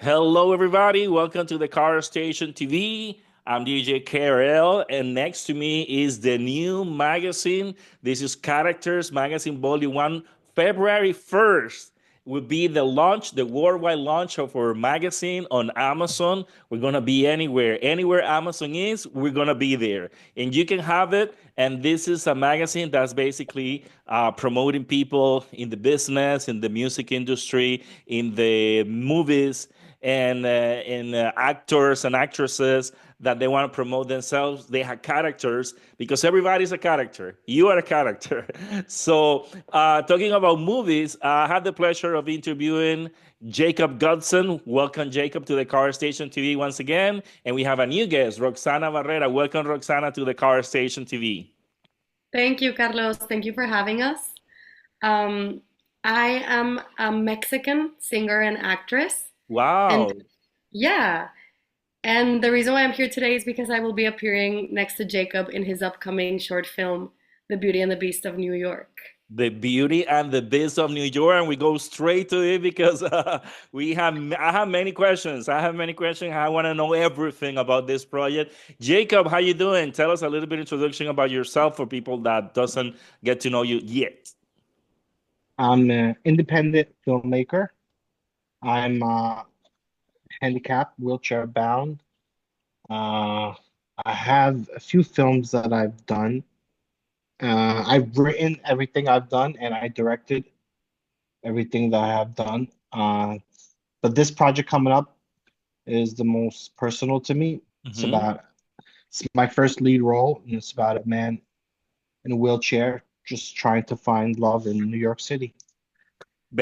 Hello, everybody. Welcome to the Car Station TV. I'm DJ KRL, and next to me is the new magazine. This is Characters Magazine Volume 1. February 1st will be the launch, the worldwide launch of our magazine on Amazon. We're going to be anywhere. Anywhere Amazon is, we're going to be there. And you can have it. And this is a magazine that's basically promoting people in the business, in the music industry, in the movies and actors and actresses that they want to promote themselves. They have characters because everybody's a character. You are a character. So, talking about movies, I had the pleasure of interviewing Jacob Godsend. Welcome, Jacob, to the Car Station TV once again. And we have a new guest, Rossana Barrera. Welcome, Rossana, to the Car Station TV. Thank you, Carlos. Thank you for having us. Um, I am a Mexican singer and actress. And Wow. yeah, and the reason why I'm here today is because I will be appearing next to Jacob in his upcoming short film, The Beauty and the Beast of New York. The Beauty and the Beast of New York, and we go straight to it because I have many questions. I have many questions. I want to know everything about this project. Jacob, how you doing? Tell us a little bit introduction about yourself for people that doesn't get to know you yet. I'm an independent filmmaker. I'm handicapped, wheelchair bound. Uh, I have a few films that I've done. I've written everything I've done, and I directed everything that I have done. But this project coming up is the most personal to me. Mhm. It's my first lead role, and it's about a man in a wheelchair just trying to find love in New York City. And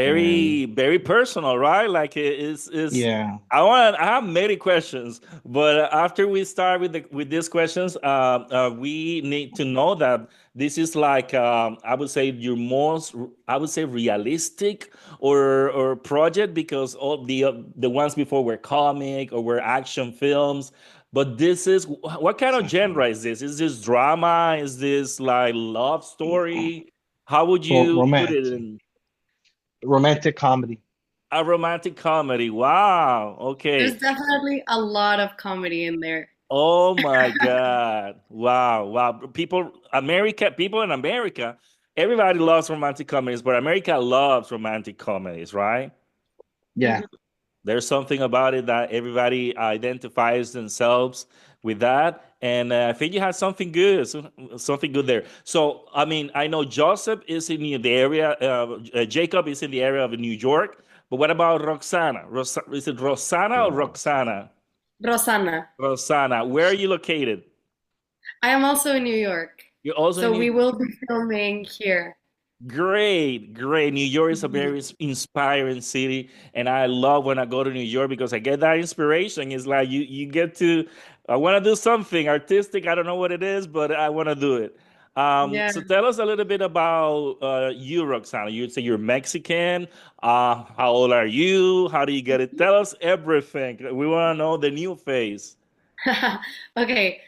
Very personal, right? Like it is. yeah, I have many questions, but after we start with these questions, we need to know that this is like I would say your most I would say realistic or project because all the ones before were comic or were action films. But this is what kind of genre is this? Is this drama? Is this like love story? How would well, you put it in? romantic comedy. A romantic comedy. Wow. There's Okay. definitely a lot of comedy in there. Oh my God. Wow. Wow. People in America, everybody loves romantic comedies, but America loves romantic comedies, right? Yeah. There's something about it that everybody identifies themselves with that. And I think you had something good, something good there. So, I mean, I know Joseph is in the area, Jacob is in the area of New York, but what about Roxana? Is it Rossana or Roxana? Rossana. Rossana, where are you located? I am also in New York, You're also in so New we will be filming here. Great, great. New York is a very inspiring city, and I love when I go to New York because I get that inspiration. It's like you get to, I want to do something artistic. I don't know what it is, but I want to do it. Yeah. So tell us a little bit about you, Roxana. You say you're Mexican. How old are you? How do you get it? Tell us everything. We want to know the new face. Okay,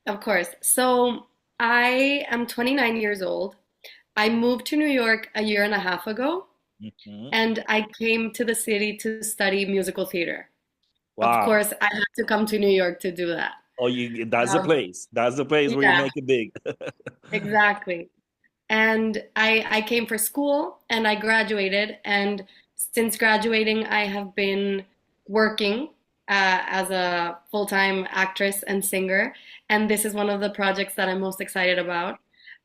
of course. So I am 29 years old. I moved to New York a year and a half ago, Mhm. and I came to the city to study musical theater. Of Wow. course, I had to come to New York to do that. Oh, you that's the Um, place. That's the place where you yeah, make it big. exactly. And I came for school and I graduated. And since graduating, I have been working as a full-time actress and singer. And this is one of the projects that I'm most excited about.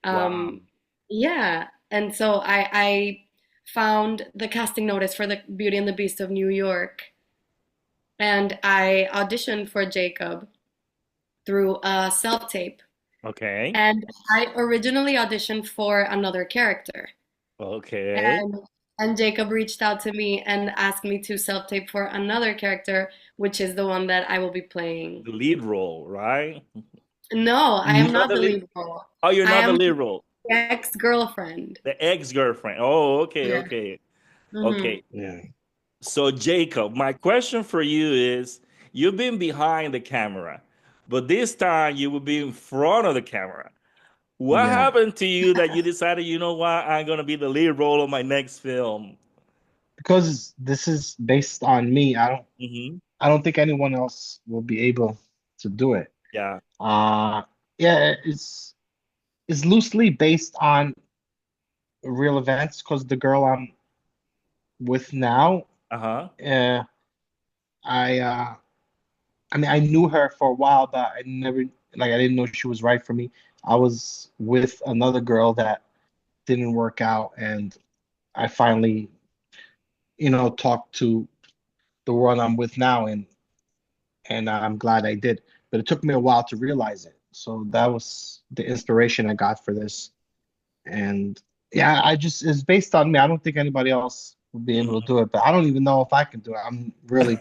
Wow. Um, yeah. And so I found the casting notice for the Beauty and the Beast of New York. And I auditioned for Jacob through a self-tape. Okay. And I originally auditioned for another character. Okay. And and Jacob reached out to me and asked me to self-tape for another character, which is the one that I will be playing. The lead role, right? No, I You're am not not the the lead. lead role. Oh, you're I not the am lead role. the ex-girlfriend. The ex-girlfriend. Oh, okay, Yeah. okay. Hmm. Okay. Yeah. So Jacob, my question for you is you've been behind the camera, but this time you will be in front of the camera. What Yeah. happened to you that you decided, you know what, I'm gonna be the lead role of my next film? because this is based on me, Hmm. I don't think anyone else will be able to do it. Yeah. Uh yeah, it's loosely based on real events because the girl I'm with now, Uh-huh. uh, I I mean I knew her for a while, but I didn't know she was right for me. I was with another girl that didn't work out, and I finally, talked to the one I'm with now, and I'm glad I did. But it took me a while to realize it. So that was the inspiration I got for this. And yeah, it's based on me. I don't think anybody else would be able to Mhm. do it, but I don't even know if I can do it. I'm really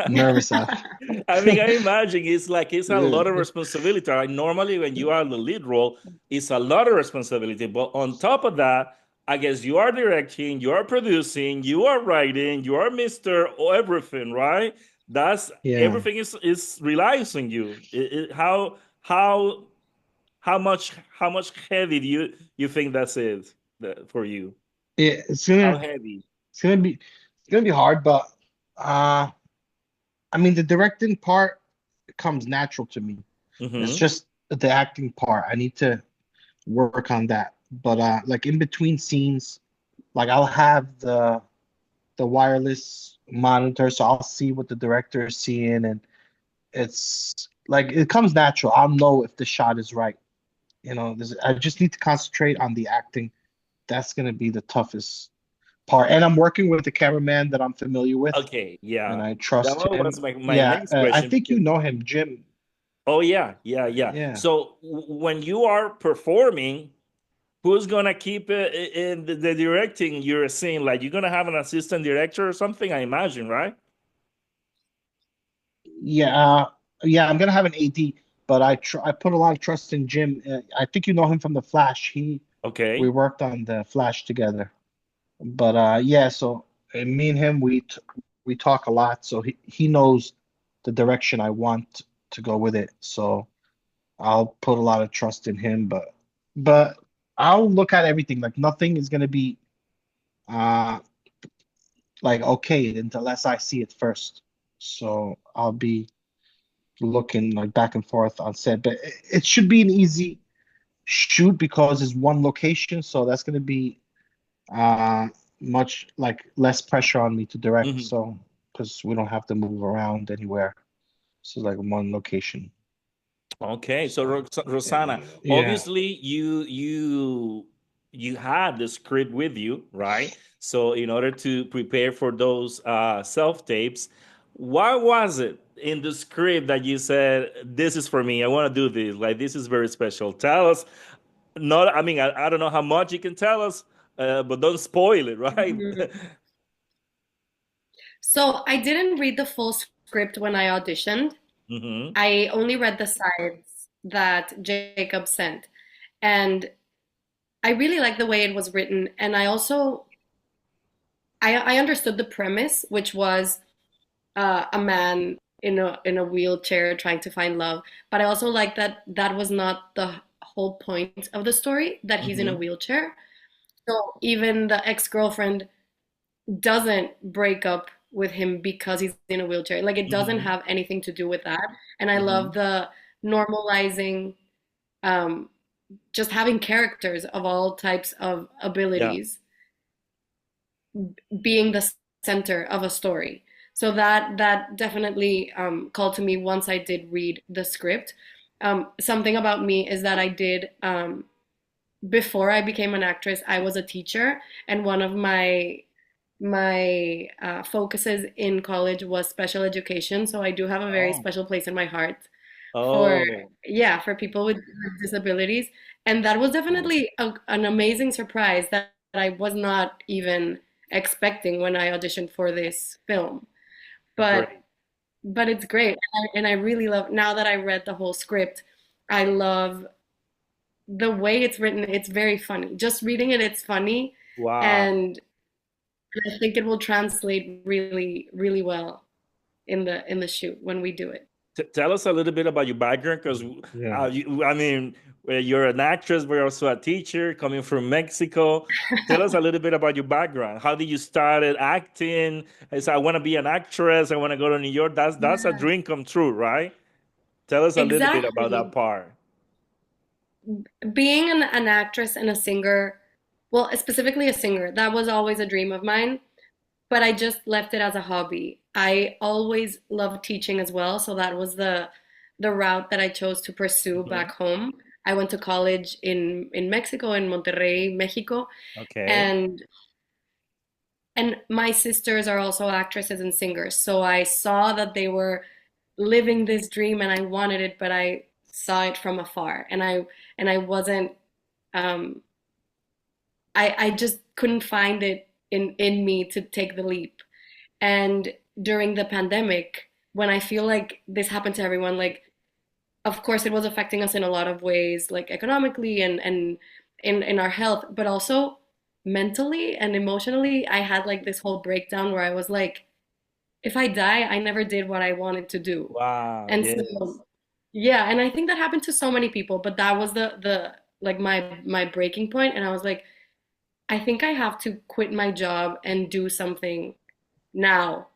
nervous. I mean, I imagine it's a Yeah, lot of responsibility. Right? Normally, when you are the lead role, it's a lot of responsibility. But on top of that, I guess you are directing, you are producing, you are writing, you are Mister Everything, right? That's yeah. everything is relies on you. How much heavy do you think that's it for you? Yeah, How heavy? it's gonna be it's gonna be hard, but I mean the directing part comes natural to me. It's Mm-hmm. just the acting part. I need to work on that. But like in between scenes, like I'll have the wireless monitor, so I'll see what the director is seeing, and it's like it comes natural. I'll know if the shot is right. I just need to concentrate on the acting. That's gonna be the toughest part. And I'm working with a cameraman that I'm familiar with, Okay, and yeah. I That trust one him. was my Yeah, next I question think you because know him, Jim. oh yeah, yeah, yeah. Yeah. So when you are performing, who's gonna keep in the directing you're seeing? Like you're gonna have an assistant director or something, I imagine, right? Yeah, yeah, I'm gonna have an AD, but I put a lot of trust in Jim. I think you know him from The Flash. We Okay. worked on The Flash together. But yeah, so me and him we talk a lot, so he knows the direction I want to go with it. So I'll put a lot of trust in him, but I'll look at everything. Like nothing is gonna be uh like okay unless I see it first. So I'll be looking like back and forth on set, but it should be an easy shoot because it's one location, so that's gonna be uh much like less pressure on me to direct. Mhm. So because we don't have to move around anywhere, so like one location. Okay, so So Rosanna, yeah. obviously you had the script with you, right? So in order to prepare for those self tapes, what was it in the script that you said, "This is for me. I want to do this. Like this is very special." Tell us. Not, I mean, I don't know how much you can tell us, but don't spoil it, right? Mhm. So I didn't read the full script when I auditioned. Hmm. I only read the sides that Jacob sent. And I really liked the way it was written. And I understood the premise, which was a man in a wheelchair trying to find love. But I also like that that was not the whole point of the story, that he's in a Hmm. wheelchair. So even the ex-girlfriend doesn't break up with him because he's in a wheelchair. Like it doesn't Hmm. have anything to do with that. And I love Hmm. the normalizing, um, just having characters of all types of Yeah. abilities being the center of a story. So that definitely called to me once I did read the script. Something about me is that I did before I became an actress, I was a teacher, and one of my focuses in college was special education. So I do have a very Oh. special place in my heart for, Oh. yeah, for people with disabilities. And that was Nice. definitely an amazing surprise that I was not even expecting when I auditioned for this film. But Great. but it's great. And I really love, now that I read the whole script, I love the way it's written. It's very funny. Just reading it, it's funny. Wow. And I think it will translate really, really well in the shoot when we do it. Tell us a little bit about your background, because Yeah. I mean, you're an actress, but you're also a teacher coming from Mexico. Tell us a little bit about your background. How did you started acting? I said, I want to be an actress. I want to go to New York. That's a Yeah, dream come true, right? Tell us a little bit about that exactly. part. Being an actress and a singer, well, specifically a singer, that was always a dream of mine, but I just left it as a hobby. I always loved teaching as well, so that was the route that I chose to pursue Mhm. back home. I went to college in Mexico, in Monterrey, Mexico, Okay. and my sisters are also actresses and singers. So I saw that they were living this dream and I wanted it, but I saw it from afar and I wasn't um I just couldn't find it in me to take the leap. And during the pandemic, when I feel like this happened to everyone, like of course it was affecting us in a lot of ways, like economically and in our health, but also mentally and emotionally, I had like this whole breakdown where I was like, if I die, I never did what I wanted to do. Wow. And Yes. so yeah, and I think that happened to so many people, but that was the like my breaking point, and I was like, I think I have to quit my job and do something now.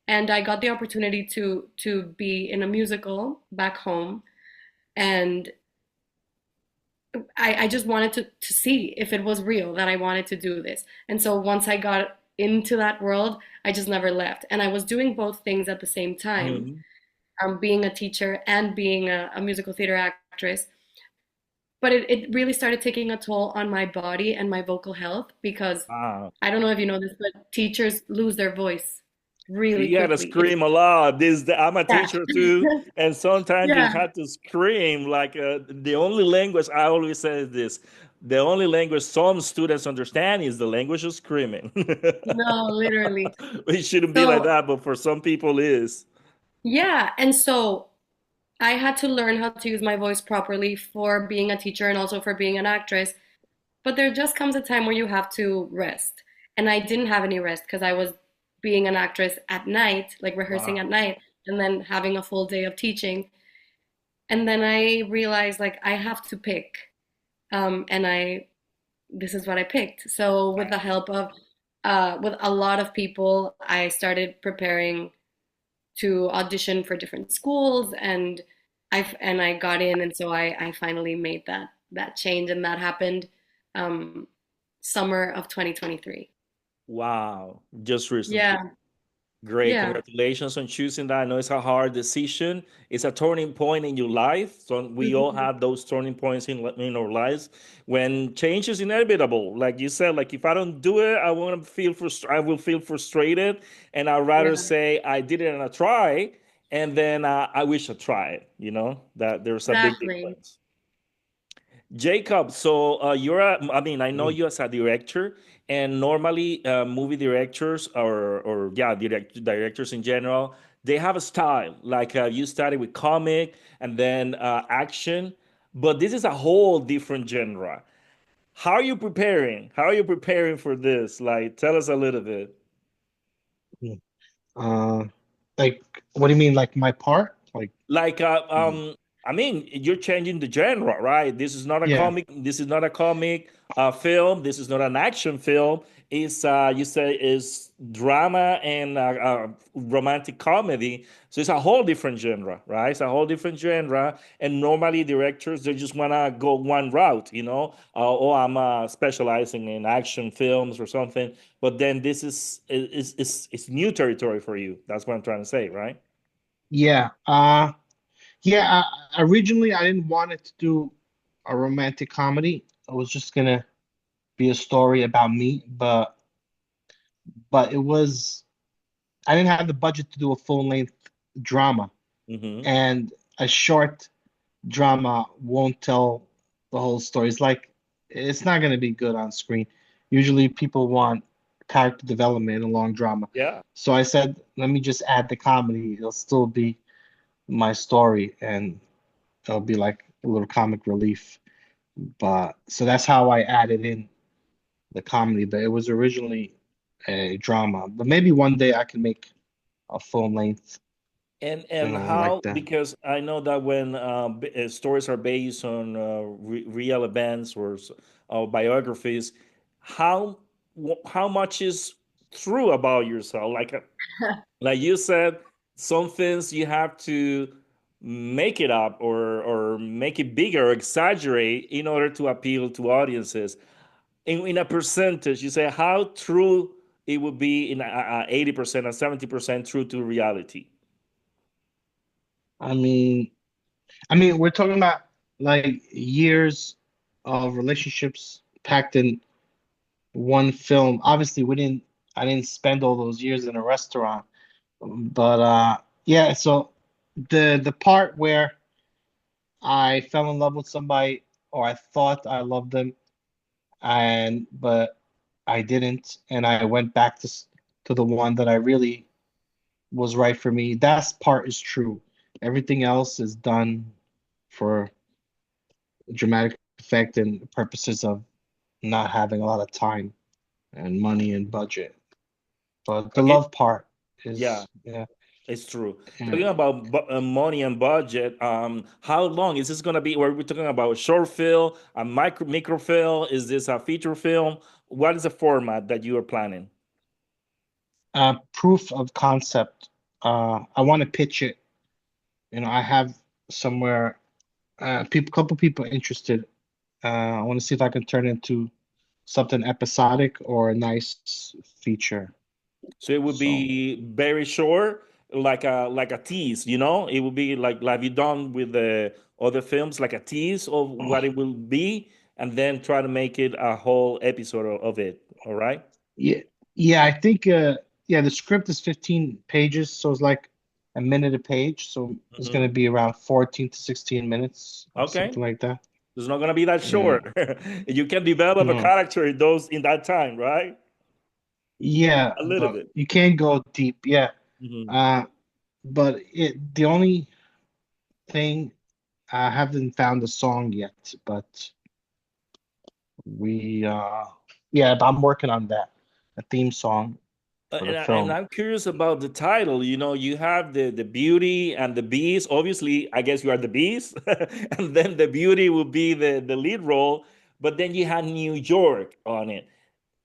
And I got the opportunity to be in a musical back home, and I just wanted to see if it was real that I wanted to do this. And so once I got into that world, I just never left. And I was doing both things at the same time, Mhm. being a teacher and being a musical theater actress. But it really started taking a toll on my body and my vocal health because Wow. I don't know if you know this, but teachers lose their voice really You gotta quickly. It's scream a lot. I'm a yeah. teacher too, and sometimes you Yeah, have to scream. Like the only language I always say is this: the only language some students understand is the language of screaming. no, literally. It shouldn't be like So, that, but for some people, is. yeah, and so I had to learn how to use my voice properly for being a teacher and also for being an actress. But there just comes a time where you have to rest. And I didn't have any rest because I was being an actress at night, like rehearsing at Wow. night, and then having a full day of teaching. And then I realized like I have to pick. And this is what I picked. So with the help of with a lot of people, I started preparing to audition for different schools and I got in and so I finally made that change and that happened um, summer of 2023. Wow. Just recently. Yeah, Great. yeah. Congratulations on choosing that. I know it's a hard decision. It's a turning point in your life. So we all Mhm. have those turning points in our lives when change is inevitable. Like you said, like if I don't do it, I will feel frustrated. And I'd rather Yeah, say I did it and I try, and then I wish I tried, that there's a big exactly. difference. Jacob, so I mean, I know Mm. you as a director, and normally movie directors or yeah, directors in general, they have a style. Like you started with comic and then action, but this is a whole different genre. How are you preparing? How are you preparing for this? Like, tell us a little bit. Mm. Uh, like, what do you mean? Like my part? Like, Like mm, I mean, you're changing the genre, right? This is not a yeah, comic, this is not a comic film, this is not an action film. It's you say is drama and romantic comedy, so it's a whole different genre, right? It's a whole different genre, and normally directors, they just want to go one route, oh, I'm specializing in action films or something, but then this is new territory for you. That's what I'm trying to say, right? yeah. Yeah. Originally, I didn't want it to do a romantic comedy. It was just gonna be a story about me, but it was I didn't have the budget to do a full length drama, Mm-hmm. and a short drama won't tell the whole story. It's not going to be good on screen. Usually people want character development in a long drama. Yeah. So I said, let me just add the comedy. It'll still be my story and it'll be like a little comic relief. But so that's how I added in the comedy, but it was originally a drama. But maybe one day I can make a full length. And like how, that. because I know that when stories are based on real events or biographies, how how much is true about yourself? Like you said, some things you have to make it up or make it bigger or exaggerate in order to appeal to audiences. In a percentage, you say how true it would be in 80% or 70% true to reality. I mean, we're talking about like years of relationships packed in one film. Obviously, we didn't. I didn't spend all those years in a restaurant, but yeah. So the part where I fell in love with somebody, or I thought I loved them, and but I didn't, and I went back to the one that I really was right for me. That part is true. Everything else is done for dramatic effect and purposes of not having a lot of time and money and budget. But the Okay. love part Yeah, is, yeah, it's true. yeah. Talking about money and budget, how long is this going to be? Are we talking about a short film, a micro film? Is this a feature film? What is the format that you are planning? Proof of concept. I want to pitch it. I have somewhere couple people interested. I want to see if I can turn it into something episodic or a nice feature. So it would So be very short, like a tease, you know? It would be like you done with the other films, like a tease of what it will be, and then try to make it a whole episode of it. All right? yeah, yeah, I think yeah, the script is 15 pages, so it's like a minute a page. So it's Hmm. gonna be around 14 to 16 minutes or Okay. something like that. It's not gonna be that Yeah. short. You can develop a No. character in that time, right? Yeah, A little but bit. you can't go deep. Yeah. Hmm. Uh, but the only thing I haven't found a song yet, but we yeah, but I'm working on that. A theme song for the And film. I'm curious about the title. You know, you have the Beauty and the Beast. Obviously, I guess you are the Beast, and then the Beauty will be the lead role. But then you had New York on it.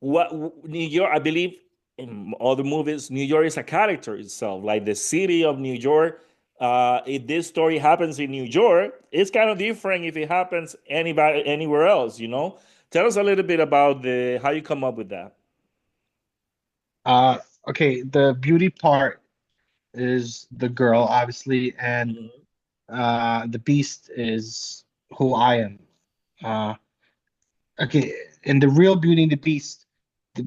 New York? I believe in other movies, New York is a character itself, like the city of New York. If this story happens in New York, it's kind of different if it happens anywhere else. You know, tell us a little bit about the how you come up with that. Uh, okay, the beauty part is the girl, obviously, and Mhm. the beast is who I am. Uh, okay, in the real Beauty and the Beast, the,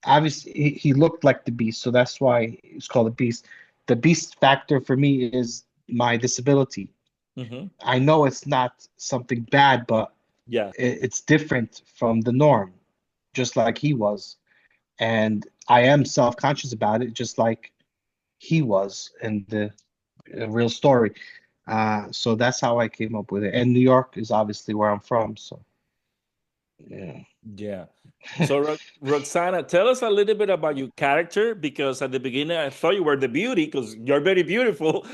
obviously he looked like the beast, so that's why it's called the beast. The beast factor for me is my disability. Hmm. I know it's not something bad, but Yeah. it's different from the norm, just like he was. And I am self-conscious about it, just like he was in the real story. So that's how I came up with it. And New York is obviously where I'm from, so yeah. Yeah. So, Roxana, tell us a little bit about your character because at the beginning I thought you were the beauty because you're very beautiful,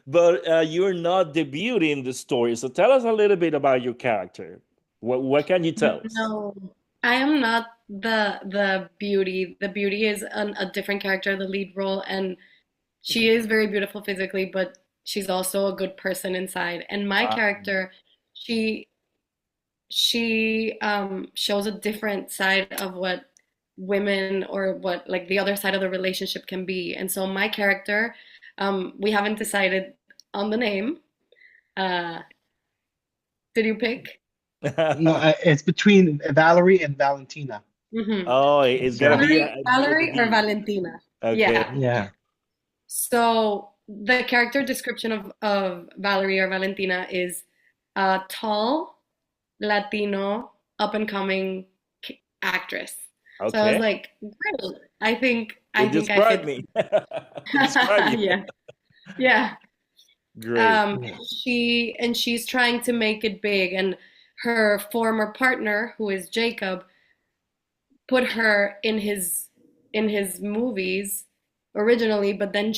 but you're not the beauty in the story. So, tell us a little bit about your character. What can you tell us? No, I am not the beauty. The beauty is a different character, the lead role, and she is very beautiful physically, but she's also a good person inside. And my Ah, character, she she shows a different side of what women or what like the other side of the relationship can be. And so my character, we haven't decided on the name. Uh, did you pick? No, it's between Valerie and Valentina. Hmm. Oh, it's gonna Yeah, be the Valerie or B. Valentina? Okay. Yeah. yeah. So the character description of Valerie or Valentina is a tall, Latino, up and coming actress. So I was Okay. like, great. I It think I described fit. me. It described you. Yeah. Yeah. Great. Yeah. She's trying to make it big, and her former partner, who is Jacob, put her in his movies originally, but then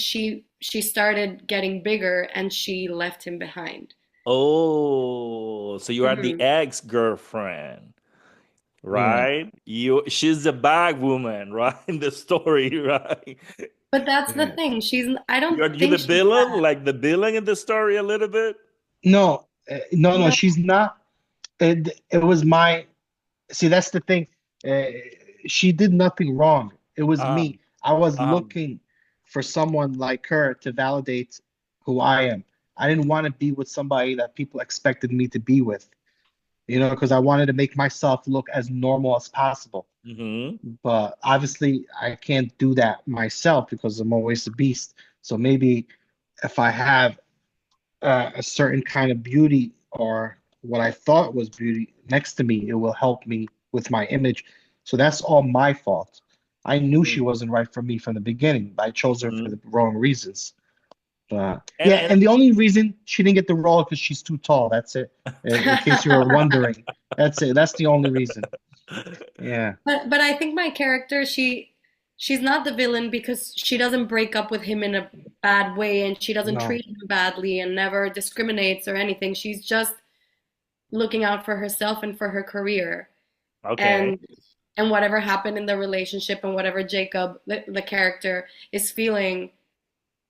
she started getting bigger and she left him behind. Oh, so you are the Hmm. ex-girlfriend, Yeah. right? She's the bag woman, right? In the story, right? But that's the Yeah. thing. I don't You the think she's villain, bad. like the villain in the story a little bit? No, no, No. she's not. It was my, see, that's the thing. Uh, she did nothing wrong. It was Uh, me. I was um, looking for someone like her to validate who I am. I didn't want to be with somebody that people expected me to be with, because I wanted to make myself look as normal as possible. mhm. But obviously, I can't do that myself because I'm always a beast. So maybe if I have a certain kind of beauty or what I thought was beauty next to me, it will help me with my image. So that's all my fault. I knew she wasn't right for me from the beginning. I chose her for Mhm. the wrong reasons. But And yeah, and the only reason she didn't get the role because she's too tall. That's it. In case you were wondering, that's it. That's the only reason. Yeah. But I think my character, she's not the villain because she doesn't break up with him in a bad way and she doesn't No. treat him badly and never discriminates or anything. She's just looking out for herself and for her career. okay. And and whatever happened in the relationship and whatever Jacob, the character, is feeling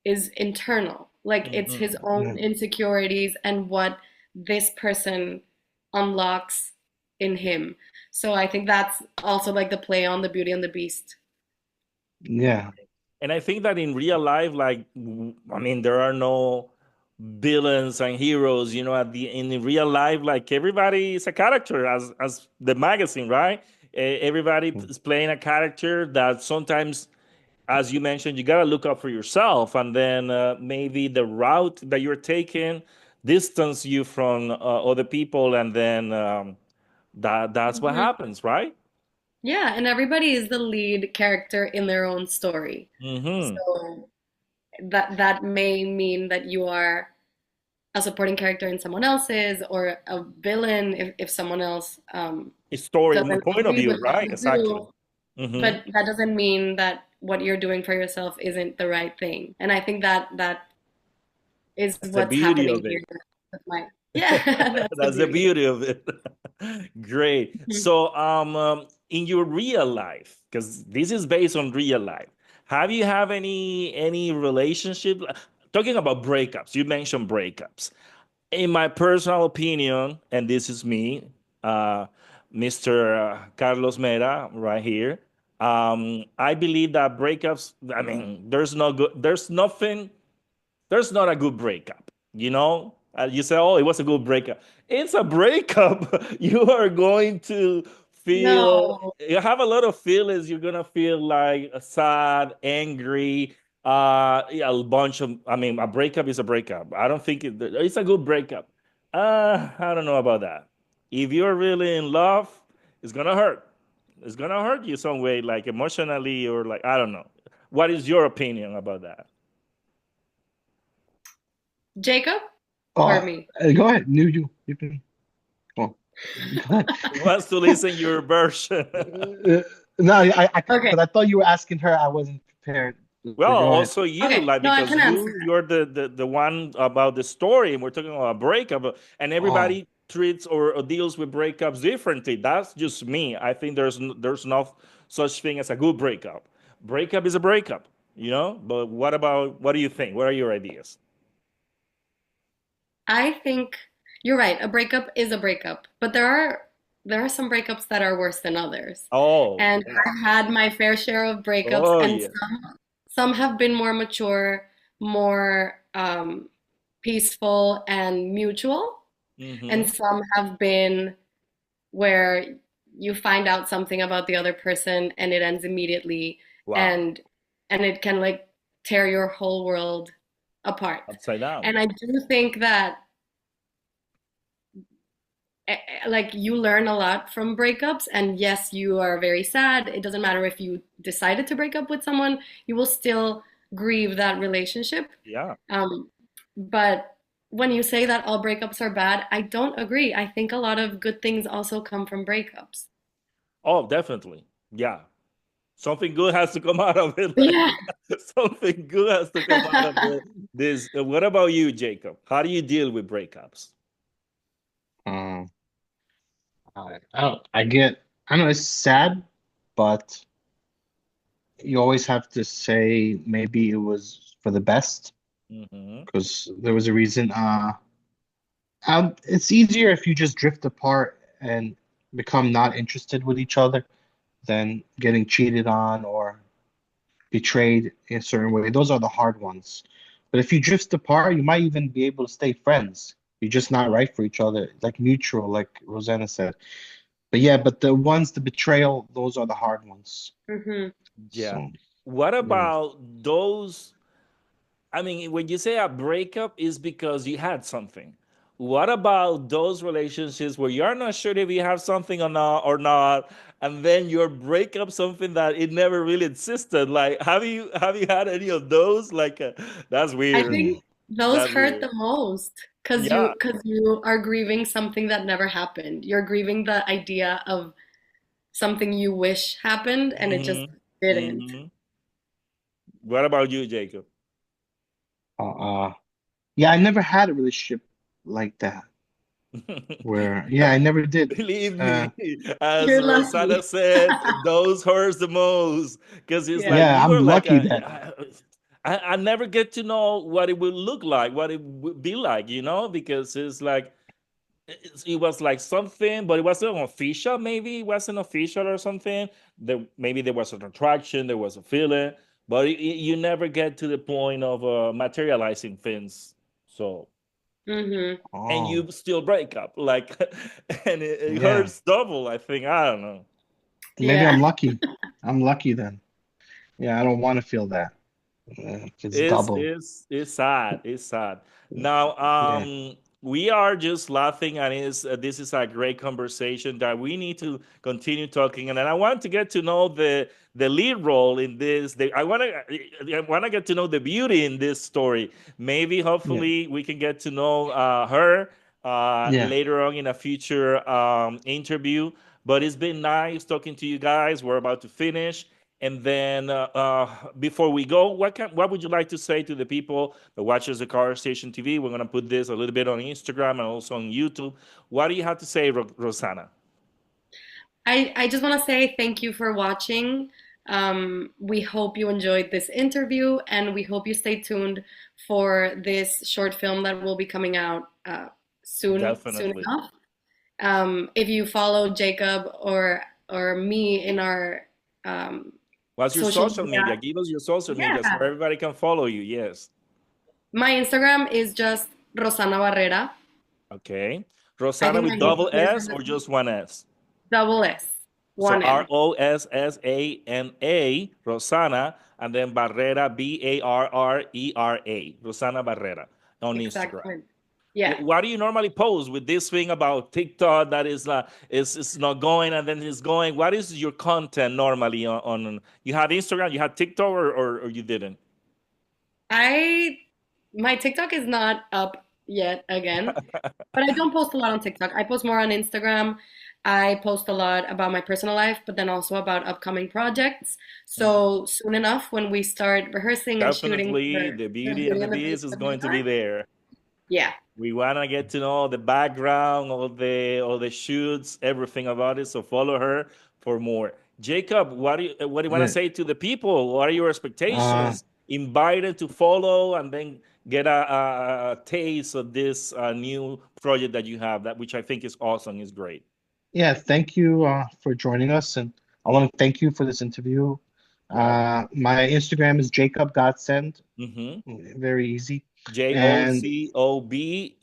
is internal. Like it's his Mhm. own Yeah. insecurities and what this person unlocks in him. So I think that's also like the play on the Beauty and the Beast. Yeah. And I think that in real life, like, I mean, there are no villains and heroes, at in real life, like everybody is a character as the magazine, right? Everybody is playing a character that sometimes, as you mentioned, you got to look out for yourself, and then maybe the route that you're taking distance you from other people, and then that's what Mhm. happens, right? Yeah, and everybody is the lead character in their own story. Mm-hmm. So that may mean that you are a supporting character in someone else's or a villain if someone else Story, doesn't point of agree view, with what right? you Exactly. do. Mm-hmm. But that doesn't mean that what you're doing for yourself isn't the right thing. And I think that is That's the what's beauty happening of here it. with my yeah, that's the That's the beauty. beauty of it. Great. Mhm. So, in your real life, because this is based on real life, have you have any relationship? Talking about breakups, you mentioned breakups. In my personal opinion, and this is me, uh, Mr. Carlos Mera, right here. I believe that breakups. I mean, there's no good. There's nothing there's not a good breakup. You say, "Oh, it was a good breakup." It's a breakup. You are going to feel. No, You have a lot of feelings. You're gonna feel like sad, angry. Yeah, a bunch of. I mean, a breakup is a breakup. I don't think it's a good breakup. I don't know about that. If you're really in love, it's gonna hurt. It's gonna hurt you some way, like emotionally or like I don't know. What is your opinion about that? Jacob or Oh, me? go ahead. You can. Oh, go ahead. He wants to listen your version. No, because Okay, I thought you were asking her. I wasn't prepared. Well, Go ahead. also you, okay. like No, I because can answer that. you're the one about the story, and we're talking about a breakup, and Oh, everybody treats or deals with breakups differently. That's just me. I think there's no such thing as a good breakup. Breakup is a breakup, But what do you think? What are your ideas? I think you're right. A breakup is a breakup, but there are some breakups that are worse than others. Oh And yeah, I've had my fair share of breakups, oh and yeah. some have been more mature, more peaceful and mutual, and Mm-hmm. some have been where you find out something about the other person and it ends immediately, Wow, and it can like tear your whole world apart. upside down. And I do think that like you learn a lot from breakups, and yes, you are very sad. It doesn't matter if you decided to break up with someone, you will still grieve that relationship. Yeah. um, but when you say that all breakups are bad, I don't agree. I think a lot of good things also come from breakups. Oh, definitely. Yeah. Something good has to come out of it. Yeah. Something good has to come out of this. What about you, Jacob? How do you deal with breakups? Um, I know it's sad, but you always have to say maybe it was for the best Hmm. because there was a reason. It's easier if you just drift apart and become not interested with each other than getting cheated on or betrayed in a certain way. Those are the hard ones. But if you drift apart, you might even be able to stay friends. You're just not right for each other, like mutual, like Rosanna said. But yeah, but the ones, the betrayal, those are the hard ones. Hmm. Yeah. So What yeah, about those? I mean, when you say a breakup, is because you had something. What about those relationships where you're not sure if you have something or not, and then your breakup something that it never really existed? Like, have you had any of those? Like, that's I weird. yeah, think those That's hurt weird. the most Yeah. because you are grieving something that never happened. You're grieving the idea of something you wish happened and it just Hmm. didn't. Hmm. What about you, Jacob? uh, uh, yeah. I never had a relationship like that where, yeah, I never did. Believe Uh, me, as You're Rossana lucky. said, those hurts the most because it's Yeah. like yeah, you I'm are like lucky a. then. I never get to know what it would look like, what it would be like, because it's like it was like something, but it wasn't official. Maybe it wasn't official or something. Maybe there was an attraction, there was a feeling, but you never get to the point of materializing things. So Hmm. and Oh, you still break up like and it yeah. hurts double, I think. I don't know. Maybe Yeah. I'm lucky. I'm lucky then. Yeah, I don't want to feel that. It's double. It's sad. It's sad. Now, Yeah, we are just laughing, and this is a great conversation that we need to continue talking. And then I want to get to know the lead role in this. I want to get to know the beauty in this story. Maybe, yeah, hopefully, we can get to know her yeah. later on in a future interview. But it's been nice talking to you guys. We're about to finish. And then before we go, what would you like to say to the people that watches the Car Station TV? We're gonna put this a little bit on Instagram and also on YouTube. What do you have to say, Rosanna? I just want to say thank you for watching. We hope you enjoyed this interview and we hope you stay tuned for this short film that will be coming out soon Definitely. enough. If you follow Jacob or me in our um, What's your social social media, media? Give us your social media so yeah, everybody can follow you. Yes. my Instagram is just Rossana Barrera. Okay. I Rosanna think my with double YouTube S is or just one S? double S, So one N. Rossana, Rosanna, and then Barrera, Barrera, Rosanna Barrera on Instagram. Exactly. Yeah. What do you normally post with this thing about TikTok that is not going and then it's going? What is your content normally on you had Instagram, you had TikTok, or you didn't? I my TikTok is not up yet again, but I don't post a lot on TikTok. I post more on Instagram. I post a lot about my personal life, but then also about upcoming projects. Mhm. So soon enough, when we start rehearsing and shooting Definitely, for the the beauty Beauty of and the this Beast is going to be adventure, there. yeah. We wanna get to know the background, all the shoots, everything about it. So follow her for more. Jacob, what do you want to Yeah. say to the people? What are your Uh, expectations? Invited to follow and then get a taste of this new project that you have, that which I think is awesome, is great. yeah, thank you for joining us, and I want to thank you for this interview. Well, My Instagram is Jacob Godsend, mm-hmm. very easy, and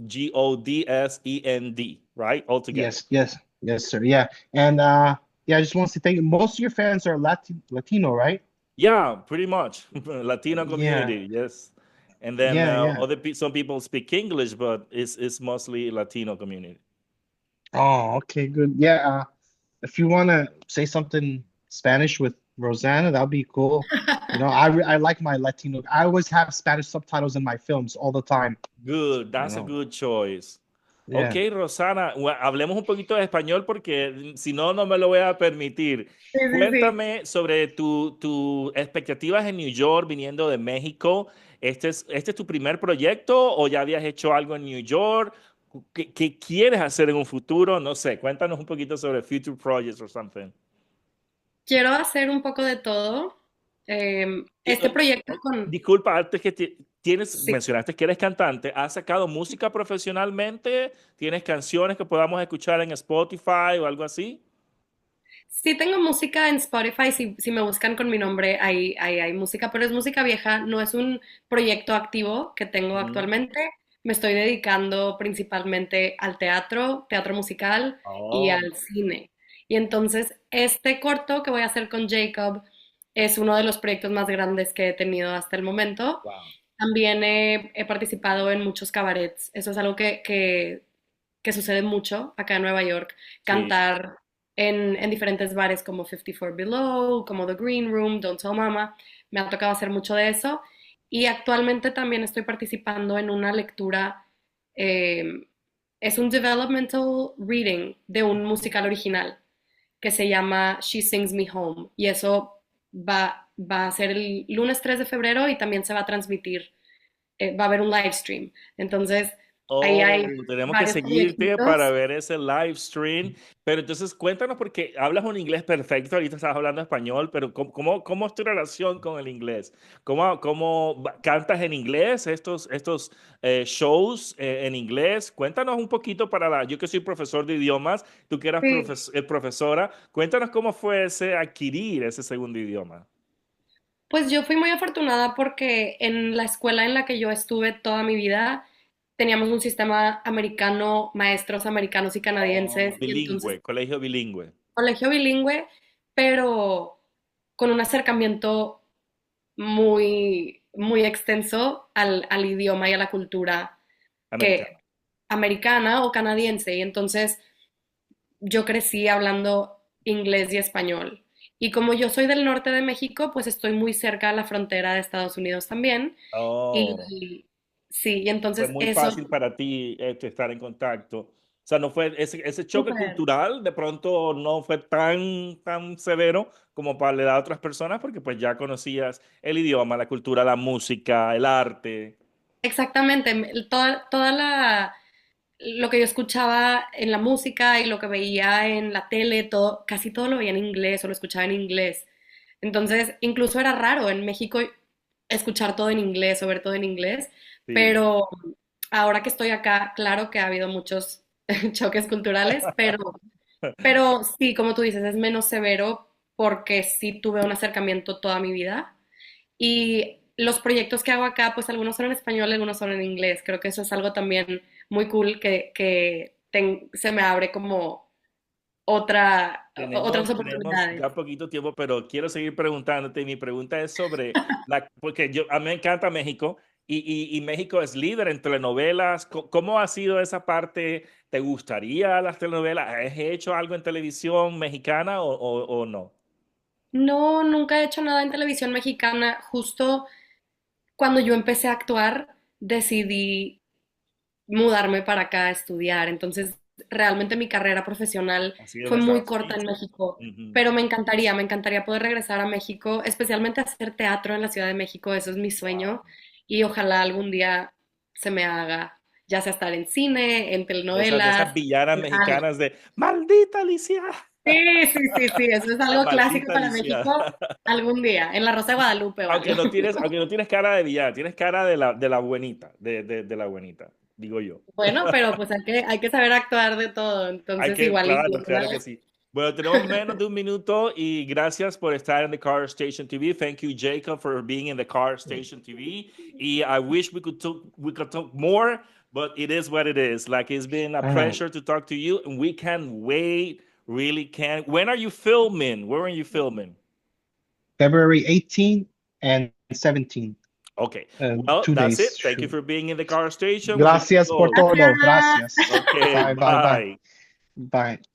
JocobGodsend, right? All together. yes, yes, yes, sir, yeah, and yeah, I just want to say thank you. Most of your fans are Latino, right? Yeah, pretty much. Latino Yeah, community, yes. And then yeah, yeah. some people speak English, but it's mostly Latino community. Oh, okay, good. Yeah, if you want to say something Spanish with Rosanna, that'll be cool. I like my Latino. I always have Spanish subtitles in my films all the time. Good. You That's a know. good choice. Ok, Yeah. Rosana, hablemos un poquito de español porque si no, no me lo voy a permitir. Sí, sí, sí. Cuéntame sobre tus expectativas en New York viniendo de México. Este es tu primer proyecto o ya habías hecho algo en New York? ¿Qué quieres hacer en un futuro? No sé, cuéntanos un poquito sobre future projects or something. Quiero hacer un poco de todo. Este proyecto con... Disculpa, antes que Sí. mencionaste que eres cantante, ¿has sacado música profesionalmente? ¿Tienes canciones que podamos escuchar en Spotify o algo así? Sí tengo música en Spotify, si me buscan con mi nombre, ahí hay música, pero es música vieja, no es un proyecto activo que tengo Mm. actualmente. Me estoy dedicando principalmente al teatro, teatro musical y Oh, al cine. Y entonces, este corto que voy a hacer con Jacob es uno de los proyectos más grandes que he tenido hasta el momento. wow. También he participado en muchos cabarets. Eso es algo que sucede mucho acá en Nueva York. Sí. Cantar en diferentes bares como 54 Below, como The Green Room, Don't Tell Mama. Me ha tocado hacer mucho de eso. Y actualmente también estoy participando en una lectura, eh, es un developmental reading de un musical original que se llama She Sings Me Home. Y eso va a ser el lunes 3 de febrero y también se va a transmitir, va a haber un live stream. Entonces, ahí hay Oh, tenemos que varios seguirte para proyectitos. ver ese live stream. Pero entonces cuéntanos, porque hablas un inglés perfecto, ahorita estás hablando español, pero ¿cómo es tu relación con el inglés? ¿Cómo cantas en inglés estos shows en inglés? Cuéntanos un poquito yo que soy profesor de idiomas, tú que eras Sí. profesora, cuéntanos cómo fue adquirir ese segundo idioma. Pues yo fui muy afortunada porque en la escuela en la que yo estuve toda mi vida teníamos un sistema americano, maestros americanos y Oh, canadienses, y entonces bilingüe, colegio bilingüe. colegio bilingüe, pero con un acercamiento muy extenso al idioma y a la cultura que Americano. americana o canadiense. Y entonces yo crecí hablando inglés y español. Y como yo soy del norte de México, pues estoy muy cerca de la frontera de Estados Unidos también. Oh. Y sí, y Fue entonces muy eso, fácil para ti estar en contacto. O sea, no fue ese choque súper. cultural, de pronto no fue tan severo como para la edad de otras personas, porque pues ya conocías el idioma, la cultura, la música, el arte. Exactamente, lo que yo escuchaba en la música y lo que veía en la tele, todo, casi todo lo veía en inglés o lo escuchaba en inglés. Entonces, incluso era raro en México escuchar todo en inglés o ver todo en inglés, Sí. pero ahora que estoy acá, claro que ha habido muchos choques culturales, pero sí, como tú dices, es menos severo porque sí tuve un acercamiento toda mi vida. Y los proyectos que hago acá, pues algunos son en español, algunos son en inglés. Creo que eso es algo también muy cool se me abre como otras Tenemos oportunidades. ya poquito tiempo, pero quiero seguir preguntándote. Mi pregunta es sobre porque a mí me encanta México y México es líder en telenovelas. ¿Cómo ha sido esa parte? ¿Te gustaría las telenovelas? ¿Has hecho algo en televisión mexicana o no? No, nunca he hecho nada en televisión mexicana. Justo cuando yo empecé a actuar, decidí mudarme para acá a estudiar. Entonces, realmente mi carrera profesional Ha sido en fue muy Estados corta en Unidos. México, Ujú. pero me encantaría poder regresar a México, especialmente a hacer teatro en la Ciudad de México, eso es mi Wow. sueño y ojalá algún día se me haga, ya sea estar en cine, en De esas telenovelas, villanas en algo. mexicanas de ¡Maldita Alicia! Sí, sí, sí, sí, eso es algo clásico ¡Maldita para Alicia! México algún día, en la Rosa de Guadalupe o algo. Aunque no tienes cara de villana, tienes cara de la buenita, de la buenita, digo yo. Bueno, pero pues hay que saber actuar de todo, Hay entonces que, igual y claro, claro que sí. Bueno, tenemos menos de un minuto y gracias por estar en the Car Station TV. Thank you, Jacob, for being in the Car Station TV. Y I wish we could talk more, but it is what it is. Like it's been a All right. pleasure to talk to you, and we can wait. Really can. When are you filming? Where are you filming? February 18 and 17. Okay. Well, Two that's days it. Thank you shoot. for being in the Car Station. We need to Gracias por go. todo. Gracias. Gracias. Okay. Bye, bye, bye. Bye. Bye.